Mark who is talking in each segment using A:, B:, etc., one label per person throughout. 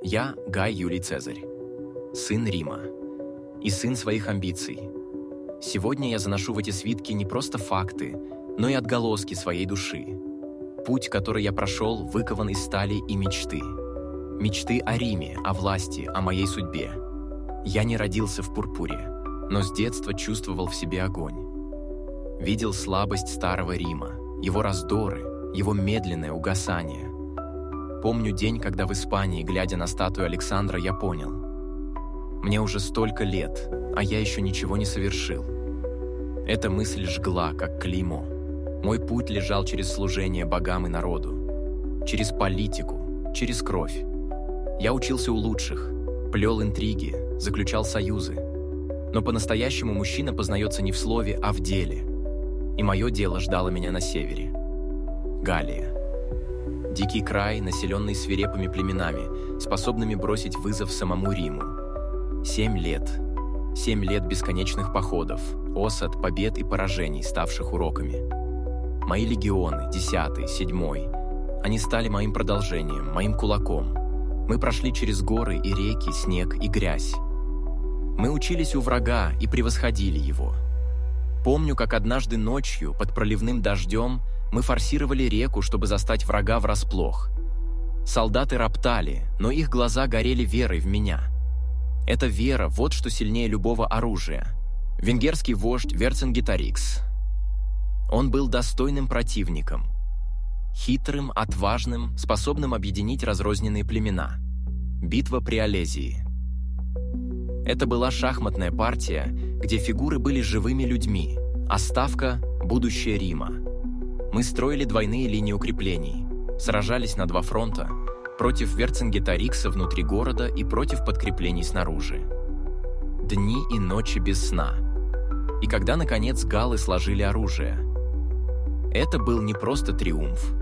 A: Я Гай Юлий Цезарь, сын Рима и сын своих амбиций. Сегодня я заношу в эти свитки не просто факты, но и отголоски своей души. Путь, который я прошел, выкован из стали и мечты. Мечты о Риме, о власти, о моей судьбе. Я не родился в пурпуре, но с детства чувствовал в себе огонь. Видел слабость старого Рима, его раздоры, его медленное угасание. Помню день, когда в Испании, глядя на статую Александра, я понял. Мне уже столько лет, а я еще ничего не совершил. Эта мысль жгла, как клеймо. Мой путь лежал через служение богам и народу, через политику, через кровь. Я учился у лучших, плел интриги, заключал союзы. Но по-настоящему мужчина познается не в слове, а в деле. И мое дело ждало меня на севере. Галлия. Дикий край, населенный свирепыми племенами, способными бросить вызов самому Риму. 7 лет. 7 лет бесконечных походов, осад, побед и поражений, ставших уроками. Мои легионы, 10-й, 7-й, они стали моим продолжением, моим кулаком. Мы прошли через горы и реки, снег и грязь. Мы учились у врага и превосходили его. Помню, как однажды ночью, под проливным дождем, мы форсировали реку, чтобы застать врага врасплох. Солдаты роптали, но их глаза горели верой в меня. Эта вера – вот что сильнее любого оружия. Венгерский вождь Верцингеторикс. Он был достойным противником. Хитрым, отважным, способным объединить разрозненные племена. Битва при Алезии. Это была шахматная партия, где фигуры были живыми людьми, а ставка – будущее Рима. Мы строили двойные линии укреплений, сражались на 2 фронта, против Верцингеторикса внутри города и против подкреплений снаружи. Дни и ночи без сна. И когда, наконец, галлы сложили оружие. Это был не просто триумф.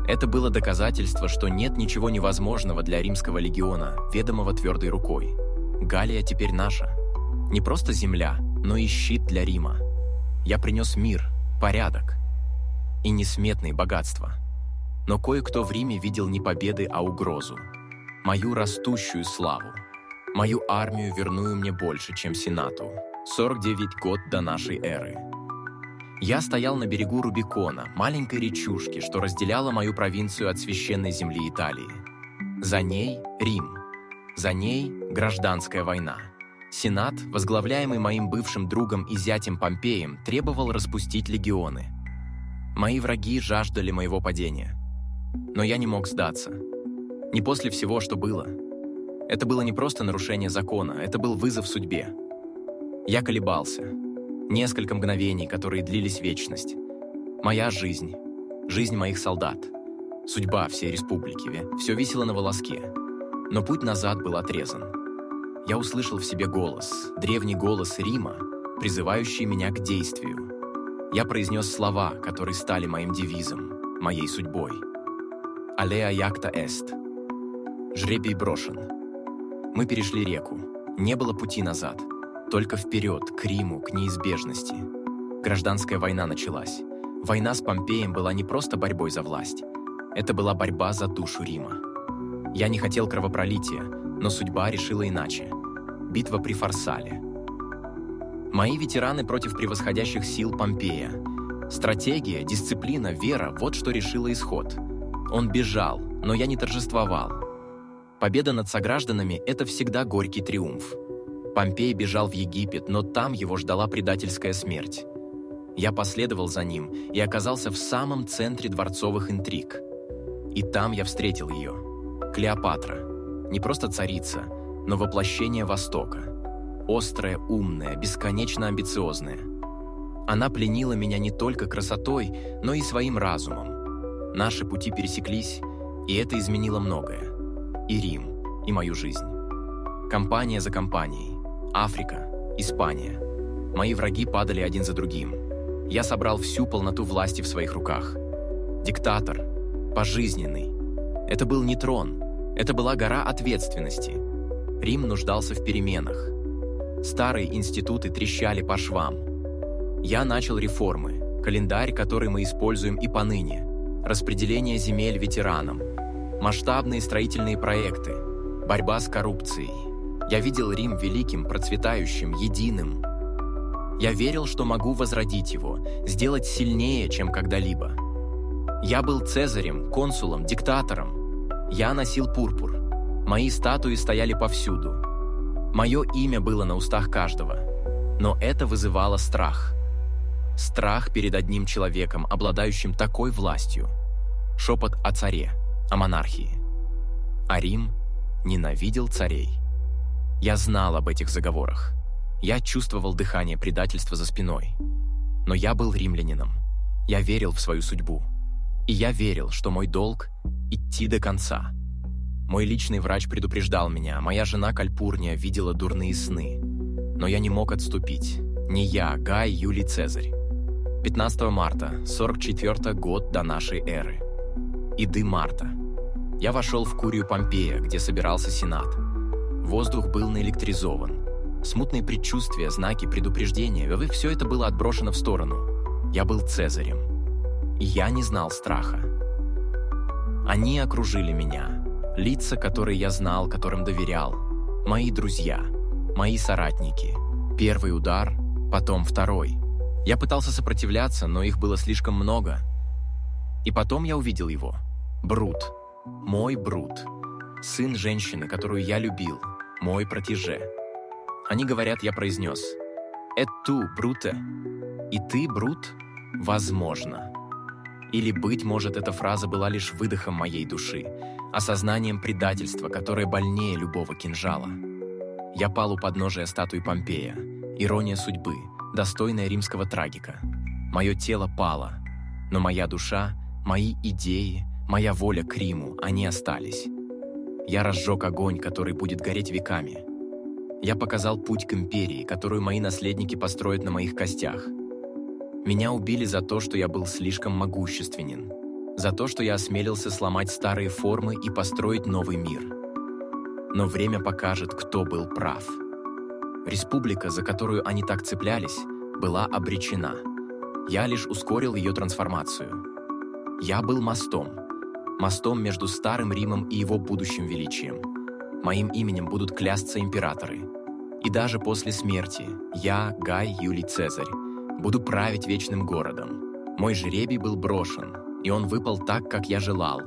A: Это было доказательство, что нет ничего невозможного для римского легиона, ведомого твердой рукой. Галлия теперь наша. Не просто земля, но и щит для Рима. Я принес мир, порядок и несметные богатства. Но кое-кто в Риме видел не победы, а угрозу. Мою растущую славу. Мою армию, верную мне больше, чем Сенату. 49 год до нашей эры. Я стоял на берегу Рубикона, маленькой речушки, что разделяла мою провинцию от священной земли Италии. За ней Рим. За ней гражданская война. Сенат, возглавляемый моим бывшим другом и зятем Помпеем, требовал распустить легионы. Мои враги жаждали моего падения. Но я не мог сдаться. Не после всего, что было. Это было не просто нарушение закона, это был вызов судьбе. Я колебался. Несколько мгновений, которые длились вечность. Моя жизнь, жизнь моих солдат, судьба всей республики, все висело на волоске. Но путь назад был отрезан. Я услышал в себе голос, древний голос Рима, призывающий меня к действию. Я произнес слова, которые стали моим девизом, моей судьбой. «Алеа якта эст». Жребий брошен. Мы перешли реку. Не было пути назад. Только вперед, к Риму, к неизбежности. Гражданская война началась. Война с Помпеем была не просто борьбой за власть. Это была борьба за душу Рима. Я не хотел кровопролития, но судьба решила иначе. Битва при Фарсале. Мои ветераны против превосходящих сил Помпея. Стратегия, дисциплина, вера – вот что решило исход. Он бежал, но я не торжествовал. Победа над согражданами – это всегда горький триумф. Помпей бежал в Египет, но там его ждала предательская смерть. Я последовал за ним и оказался в самом центре дворцовых интриг. И там я встретил ее. Клеопатра. Не просто царица, но воплощение Востока. Острая, умная, бесконечно амбициозная. Она пленила меня не только красотой, но и своим разумом. Наши пути пересеклись, и это изменило многое. И Рим, и мою жизнь. Компания за компанией. Африка, Испания. Мои враги падали один за другим. Я собрал всю полноту власти в своих руках. Диктатор, пожизненный. Это был не трон, это была гора ответственности. Рим нуждался в переменах. Старые институты трещали по швам. Я начал реформы, календарь, который мы используем и поныне, распределение земель ветеранам, масштабные строительные проекты. борьба с коррупцией. Я видел Рим великим, процветающим, единым. Я верил, что могу возродить его, сделать сильнее, чем когда-либо. Я был цезарем, консулом, диктатором. Я носил пурпур. Мои статуи стояли повсюду. Мое имя было на устах каждого. Но это вызывало страх. Страх перед одним человеком, обладающим такой властью. Шепот о царе, о монархии. А Рим ненавидел царей. Я знал об этих заговорах. Я чувствовал дыхание предательства за спиной. Но я был римлянином. Я верил в свою судьбу. И я верил, что мой долг – идти до конца. Мой личный врач предупреждал меня, моя жена Кальпурния видела дурные сны. Но я не мог отступить. Не я, Гай Юлий Цезарь. 15 марта, 44 год до нашей эры. Иды марта. Я вошел в Курию Помпея, где собирался Сенат. Воздух был наэлектризован. Смутные предчувствия, знаки, предупреждения – все это было отброшено в сторону. Я был Цезарем. И я не знал страха. Они окружили меня. Лица, которые я знал, которым доверял. Мои друзья. Мои соратники. Первый удар, потом второй. Я пытался сопротивляться, но их было слишком много. И потом я увидел его. Брут. Мой Брут. Сын женщины, которую я любил. Мой протеже. Они говорят, я произнес: «Эту, Бруте». И ты, Брут? Возможно. Или, быть может, эта фраза была лишь выдохом моей души, осознанием предательства, которое больнее любого кинжала. Я пал у подножия статуи Помпея. Ирония судьбы, достойная римского трагика. Мое тело пало, но моя душа, мои идеи, моя воля к Риму, они остались. Я разжег огонь, который будет гореть веками. Я показал путь к империи, которую мои наследники построят на моих костях. Меня убили за то, что я был слишком могущественен, за то, что я осмелился сломать старые формы и построить новый мир. Но время покажет, кто был прав. Республика, за которую они так цеплялись, была обречена. Я лишь ускорил ее трансформацию. Я был мостом. Мостом между Старым Римом и его будущим величием. Моим именем будут клясться императоры. И даже после смерти я, Гай Юлий Цезарь, буду править вечным городом. Мой жребий был брошен, и он выпал так, как я желал.